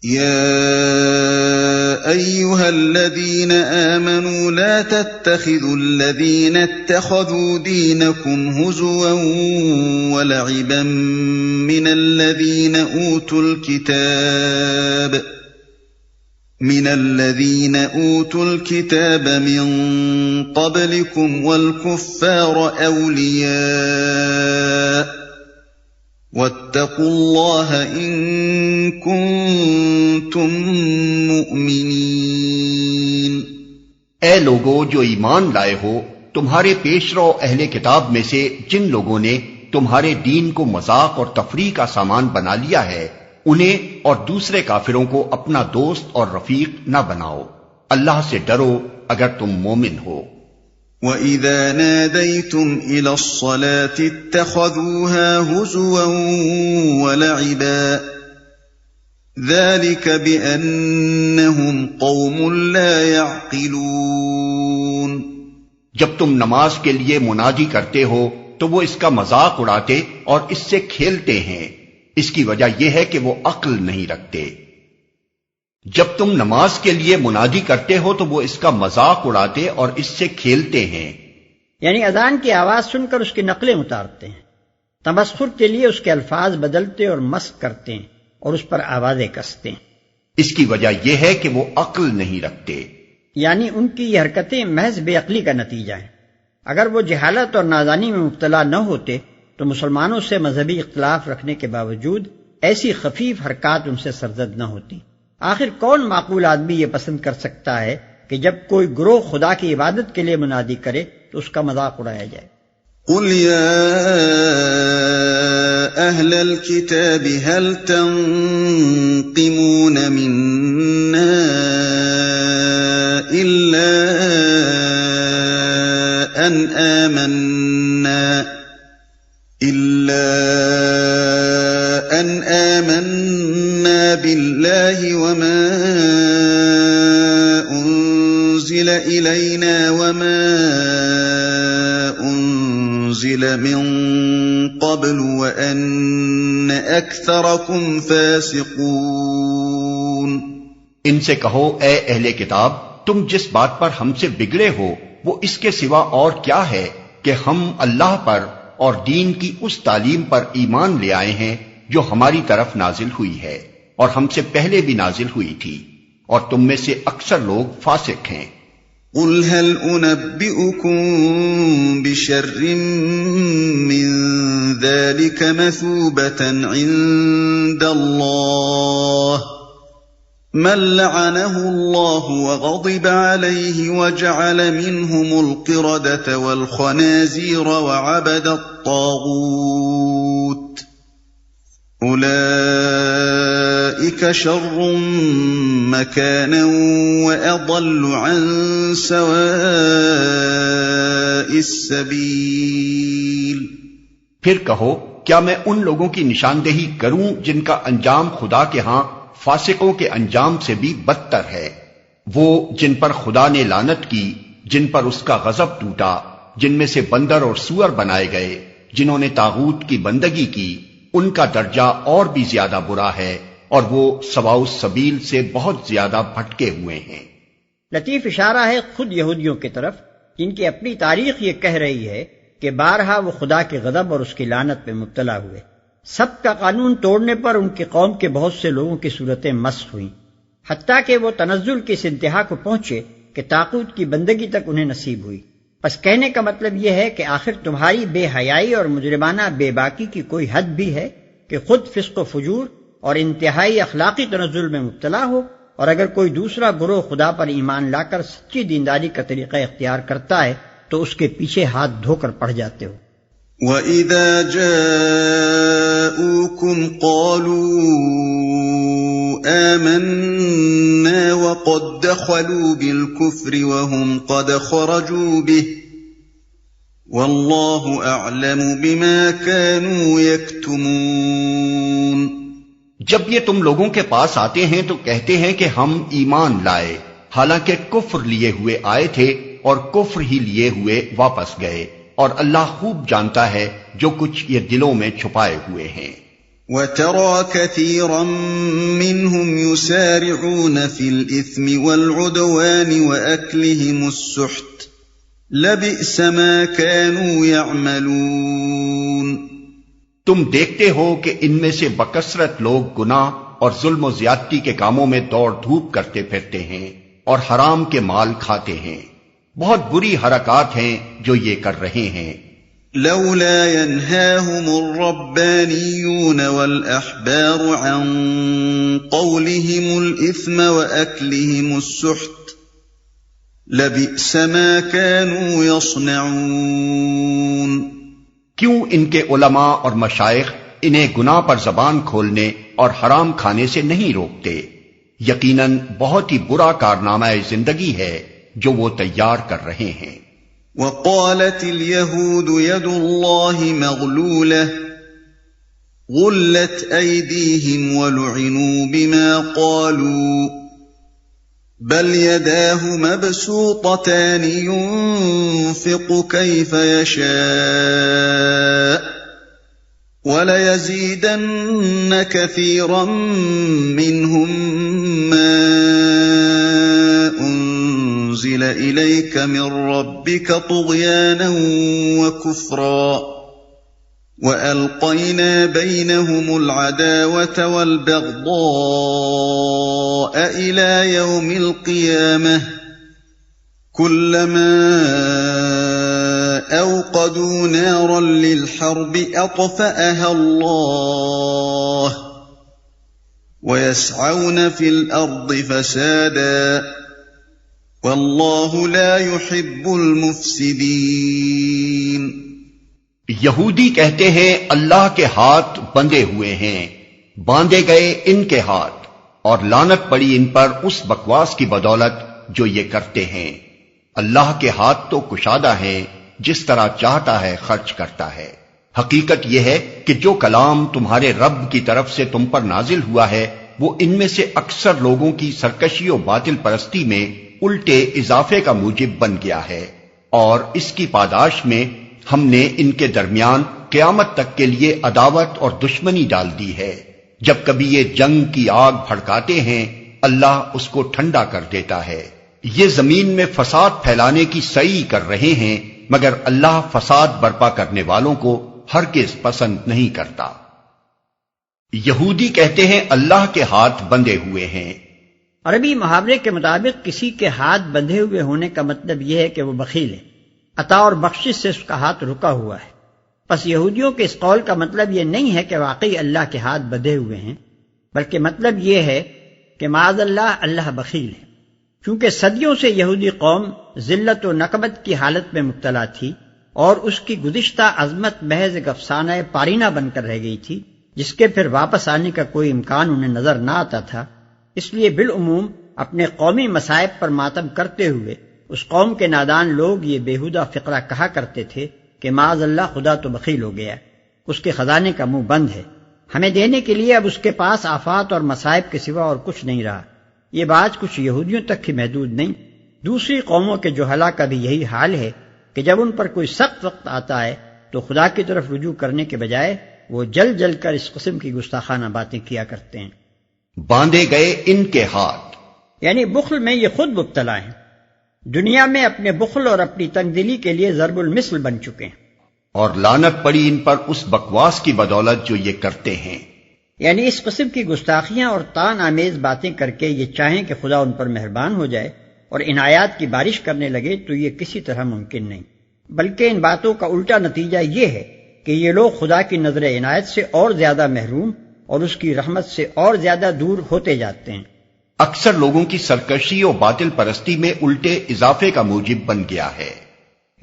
يا أيها الذين آمنوا لا تتخذوا الذين اتخذوا دينكم هزوا ولعبا من الذين أوتوا الكتاب من قبلكم والكفار أولياء واتقوا الله إن كنتم مؤمنين۔ اے لوگو جو ایمان لائے ہو، تمہارے پیشرو اہل کتاب میں سے جن لوگوں نے تمہارے دین کو مذاق اور تفریح کا سامان بنا لیا ہے، انہیں اور دوسرے کافروں کو اپنا دوست اور رفیق نہ بناؤ۔ اللہ سے ڈرو اگر تم مومن ہو۔ وَإِذَا نَادَيْتُمْ إِلَى الصَّلَاةِ اتَّخَذُوهَا هُزُوًا وَلَعِبًا ذَلِكَ بِأَنَّهُمْ قَوْمٌ لَا يَعْقِلُونَ۔ جب تم نماز کے لیے منادی کرتے ہو تو وہ اس کا مذاق اڑاتے اور اس سے کھیلتے ہیں، اس کی وجہ یہ ہے کہ وہ عقل نہیں رکھتے۔ جب تم نماز کے لیے منادی کرتے ہو تو وہ اس کا مذاق اڑاتے اور اس سے کھیلتے ہیں، یعنی اذان کی آواز سن کر اس کی نقلیں اتارتے ہیں، تمسخر کے لیے اس کے الفاظ بدلتے اور مسخ کرتے ہیں اور اس پر آوازیں کستے ہیں۔ اس کی وجہ یہ ہے کہ وہ عقل نہیں رکھتے، یعنی ان کی یہ حرکتیں محض بے عقلی کا نتیجہ ہیں۔ اگر وہ جہالت اور نادانی میں مبتلا نہ ہوتے تو مسلمانوں سے مذہبی اختلاف رکھنے کے باوجود ایسی خفیف حرکات ان سے سرزد نہ ہوتی۔ آخر کون معقول آدمی یہ پسند کر سکتا ہے کہ جب کوئی گروہ خدا کی عبادت کے لیے منادی کرے تو اس کا مذاق اڑایا جائے؟ قل يا أهل الكتاب هل تنقمون منا إلا أن آمنا بالله وما أنزل إلينا وما أنزل من قبل وأن أكثركم فاسقون۔ ان سے کہو اے اہل کتاب، تم جس بات پر ہم سے بگڑے ہو وہ اس کے سوا اور کیا ہے کہ ہم اللہ پر اور دین کی اس تعلیم پر ایمان لے آئے ہیں جو ہماری طرف نازل ہوئی ہے اور ہم سے پہلے بھی نازل ہوئی تھی، اور تم میں سے اکثر لوگ فاسق ہیں۔ قل هل أنبئكم بشر من ذلك مثوبة عند الله من لعنه الله وغضب عليه وجعل منهم القردة والخنازير وعبد الطاغوت أولئك شر مكانا وأضل عن سواء السبيل۔ پھر کہو کیا میں ان لوگوں کی نشاندہی کروں جن کا انجام خدا کے ہاں فاسقوں کے انجام سے بھی بدتر ہے؟ وہ جن پر خدا نے لعنت کی، جن پر اس کا غضب ٹوٹا، جن میں سے بندر اور سور بنائے گئے، جنہوں نے طاغوت کی بندگی کی، ان کا درجہ اور بھی زیادہ برا ہے اور وہ سواء السبیل سے بہت زیادہ بھٹکے ہوئے ہیں۔ لطیف اشارہ ہے خود یہودیوں کی طرف، جن کی اپنی تاریخ یہ کہہ رہی ہے کہ بارہا وہ خدا کے غضب اور اس کی لعنت میں مبتلا ہوئے۔ سب کا قانون توڑنے پر ان کی قوم کے بہت سے لوگوں کی صورتیں مسخ ہوئیں، حتیٰ کہ وہ تنزل کی اس انتہا کو پہنچے کہ طاغوت کی بندگی تک انہیں نصیب ہوئی۔ بس کہنے کا مطلب یہ ہے کہ آخر تمہاری بے حیائی اور مجرمانہ بے باکی کی کوئی حد بھی ہے کہ خود فسق و فجور اور انتہائی اخلاقی تنزل میں مبتلا ہو، اور اگر کوئی دوسرا گروہ خدا پر ایمان لا کر سچی دینداری کا طریقہ اختیار کرتا ہے تو اس کے پیچھے ہاتھ دھو کر پڑ جاتے ہو۔ وَإِذَا جَاءُوكُمْ قَالُوا آمَنَّا وَقَدْ دَخَلُوا بِالْكُفْرِ وَهُمْ قَدْ خَرَجُوا بِهِ وَاللَّهُ أَعْلَمُ بِمَا كَانُوا يَكْتُمُونَ۔ جب یہ تم لوگوں کے پاس آتے ہیں تو کہتے ہیں کہ ہم ایمان لائے، حالانکہ کفر لیے ہوئے آئے تھے اور کفر ہی لیے ہوئے واپس گئے، اور اللہ خوب جانتا ہے جو کچھ یہ دلوں میں چھپائے ہوئے ہیں۔ وترى كثيرا منهم يسارعون في الإثم والعدوان وأكلهم السحت لبئس ما كانوا يعملون۔ تم دیکھتے ہو کہ ان میں سے بکثرت لوگ گناہ اور ظلم و زیادتی کے کاموں میں دوڑ دھوپ کرتے پھرتے ہیں اور حرام کے مال کھاتے ہیں، بہت بری حرکات ہیں جو یہ کر رہے ہیں۔ لولا ينهاهم الربانيون والأحبار عن قولهم الإثم وأكلهم السحت لبئس ما كانوا يصنعون۔ کیوں ان کے علماء اور مشائخ انہیں گناہ پر زبان کھولنے اور حرام کھانے سے نہیں روکتے؟ یقیناً بہت ہی برا کارنامہ زندگی ہے جو وہ تیار کر رہے ہیں۔ وقالت اليهود يد الله مغلولة غلت أيديهم ولعنوا بما قالوا بل يداه مبسوطتان ينفق كيف يشاء وَلَيَزِيدَنَّ كَثِيرًا مِّنْهُمْ مَا أُنزِلَ إِلَيْكَ مِن رَّبِّكَ طُغْيَانًا وَكُفْرًا وَأَلْقَيْنَا بَيْنَهُمُ الْعَدَاوَةَ وَالْبَغْضَاءَ إِلَى يَوْمِ الْقِيَامَةِ كُلَّمَا أوقدوا نارا للحرب أطفأها الله ويسعون في الأرض فسادا والله لا يحب المفسدين۔ یہودی کہتے ہیں اللہ کے ہاتھ بندھے ہوئے ہیں، باندھے گئے ان کے ہاتھ، اور لعنت پڑی ان پر اس بکواس کی بدولت جو یہ کرتے ہیں۔ اللہ کے ہاتھ تو کشادہ ہیں، جس طرح چاہتا ہے خرچ کرتا ہے۔ حقیقت یہ ہے کہ جو کلام تمہارے رب کی طرف سے تم پر نازل ہوا ہے وہ ان میں سے اکثر لوگوں کی سرکشی و باطل پرستی میں الٹے اضافے کا موجب بن گیا ہے، اور اس کی پاداش میں ہم نے ان کے درمیان قیامت تک کے لیے عداوت اور دشمنی ڈال دی ہے۔ جب کبھی یہ جنگ کی آگ بھڑکاتے ہیں اللہ اس کو ٹھنڈا کر دیتا ہے۔ یہ زمین میں فساد پھیلانے کی سعی کر رہے ہیں، مگر اللہ فساد برپا کرنے والوں کو ہرگز پسند نہیں کرتا۔ یہودی کہتے ہیں اللہ کے ہاتھ بندھے ہوئے ہیں۔ عربی محاورے کے مطابق کسی کے ہاتھ بندھے ہوئے ہونے کا مطلب یہ ہے کہ وہ بخیل ہے، عطا اور بخشش سے اس کا ہاتھ رکا ہوا ہے۔ پس یہودیوں کے اس قول کا مطلب یہ نہیں ہے کہ واقعی اللہ کے ہاتھ بندھے ہوئے ہیں، بلکہ مطلب یہ ہے کہ معاذ اللہ اللہ بخیل ہے۔ چونکہ صدیوں سے یہودی قوم ذلت و نکبت کی حالت میں مبتلا تھی اور اس کی گزشتہ عظمت محض ایک افسانہ پارینہ بن کر رہ گئی تھی، جس کے پھر واپس آنے کا کوئی امکان انہیں نظر نہ آتا تھا، اس لیے بالعموم اپنے قومی مصائب پر ماتم کرتے ہوئے اس قوم کے نادان لوگ یہ بیہودہ فقرہ کہا کرتے تھے کہ معاذ اللہ خدا تو بخیل ہو گیا، اس کے خزانے کا منہ بند ہے، ہمیں دینے کے لیے اب اس کے پاس آفات اور مصائب کے سوا اور کچھ نہیں رہا۔ یہ بات کچھ یہودیوں تک ہی محدود نہیں، دوسری قوموں کے جہلاء کا بھی یہی حال ہے کہ جب ان پر کوئی سخت وقت آتا ہے تو خدا کی طرف رجوع کرنے کے بجائے وہ جل جل کر اس قسم کی گستاخانہ باتیں کیا کرتے ہیں۔ باندھے گئے ان کے ہاتھ، یعنی بخل میں یہ خود مبتلا ہیں، دنیا میں اپنے بخل اور اپنی تنگ دلی کے لیے ضرب المثل بن چکے ہیں، اور لعنت پڑی ان پر اس بکواس کی بدولت جو یہ کرتے ہیں۔ یعنی اس قسم کی گستاخیاں اور طعن آمیز باتیں کر کے یہ چاہیں کہ خدا ان پر مہربان ہو جائے اور عنایات کی بارش کرنے لگے تو یہ کسی طرح ممکن نہیں، بلکہ ان باتوں کا الٹا نتیجہ یہ ہے کہ یہ لوگ خدا کی نظر عنایت سے اور زیادہ محروم اور اس کی رحمت سے اور زیادہ دور ہوتے جاتے ہیں۔ اکثر لوگوں کی سرکشی اور باطل پرستی میں الٹے اضافے کا موجب بن گیا ہے۔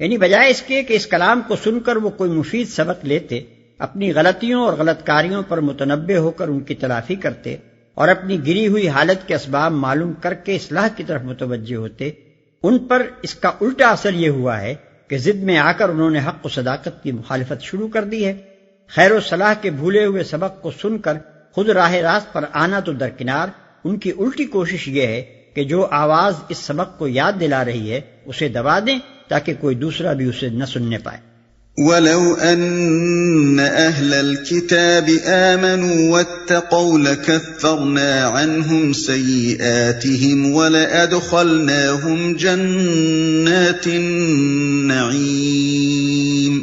یعنی بجائے اس کے کہ اس کلام کو سن کر وہ کوئی مفید سبق لیتے، اپنی غلطیوں اور غلط کاریوں پر متنبہ ہو کر ان کی تلافی کرتے اور اپنی گری ہوئی حالت کے اسباب معلوم کر کے اصلاح کی طرف متوجہ ہوتے، ان پر اس کا الٹا اثر یہ ہوا ہے کہ ضد میں آ کر انہوں نے حق و صداقت کی مخالفت شروع کر دی ہے۔ خیر و صلاح کے بھولے ہوئے سبق کو سن کر خود راہ راست پر آنا تو درکنار، ان کی الٹی کوشش یہ ہے کہ جو آواز اس سبق کو یاد دلا رہی ہے اسے دبا دیں تاکہ کوئی دوسرا بھی اسے نہ سننے پائے۔ وَلَوْ أَنَّ أَهْلَ الْكِتَابِ آمَنُوا وَاتَّقَوْا لَكَفَّرْنَا عَنْهُمْ سَيِّئَاتِهِمْ وَلَأَدْخَلْنَاهُمْ جَنَّاتِ النَّعِيمِ۔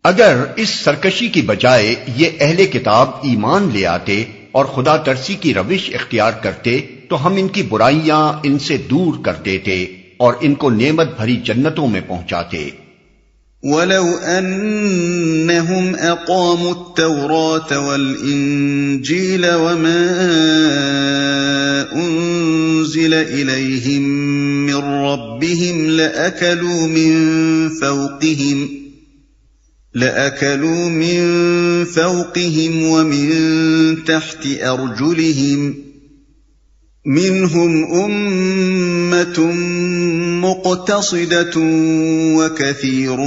اگر اس سرکشی کی بجائے یہ اہل کتاب ایمان لے آتے اور خدا ترسی کی روش اختیار کرتے تو ہم ان کی برائیاں ان سے دور کر دیتے اور ان کو نعمت بھری جنتوں میں پہنچاتے۔ وَلَوْ أَنَّهُمْ أَقَامُوا التَّوْرَاةَ وَالْإِنْجِيلَ وَمَا أُنْزِلَ إِلَيْهِمْ مِنْ رَبِّهِمْ لَأَكَلُوا مِنْ فَوْقِهِمْ وَمِنْ تَحْتِ أَرْجُلِهِمْ مِنْهُمْ أُمَّةٌ مُقْتَصِدَةٌ وَكَثِيرٌ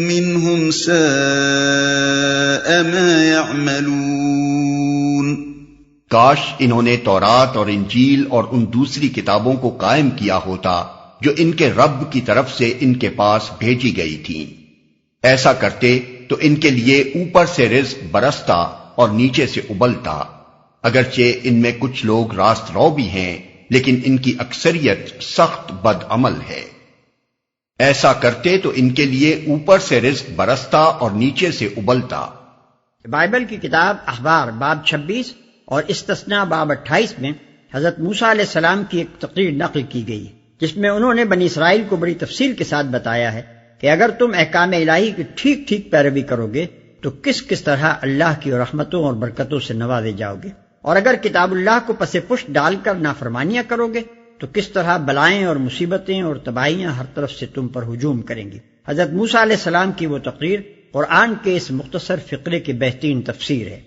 مِّنْهُمْ سَاءَ مَا يَعْمَلُونَ۔ کاش انہوں نے تورات اور انجیل اور ان دوسری کتابوں کو قائم کیا ہوتا جو ان کے رب کی طرف سے ان کے پاس بھیجی گئی تھیں۔ ایسا کرتے تو ان کے لیے اوپر سے رزق برستا اور نیچے سے ابلتا، اگرچہ ان میں کچھ لوگ راست رو بھی ہیں لیکن ان کی اکثریت سخت بد عمل ہے۔ ایسا کرتے تو ان کے لیے اوپر سے رزق برستا اور نیچے سے ابلتا۔ بائبل کی کتاب اخبار باب 26 اور استثناء باب 28 میں حضرت موسیٰ علیہ السلام کی ایک تقریر نقل کی گئی جس میں انہوں نے بنی اسرائیل کو بڑی تفصیل کے ساتھ بتایا ہے کہ اگر تم احکام الہی کی ٹھیک ٹھیک پیروی کرو گے تو کس کس طرح اللہ کی رحمتوں اور برکتوں سے نوازے جاؤ گے، اور اگر کتاب اللہ کو پس پشت ڈال کر نافرمانیاں کرو گے تو کس طرح بلائیں اور مصیبتیں اور تباہیاں ہر طرف سے تم پر ہجوم کریں گی۔ حضرت موسیٰ علیہ السلام کی وہ تقریر قرآن کے اس مختصر فقرے کی بہترین تفسیر ہے۔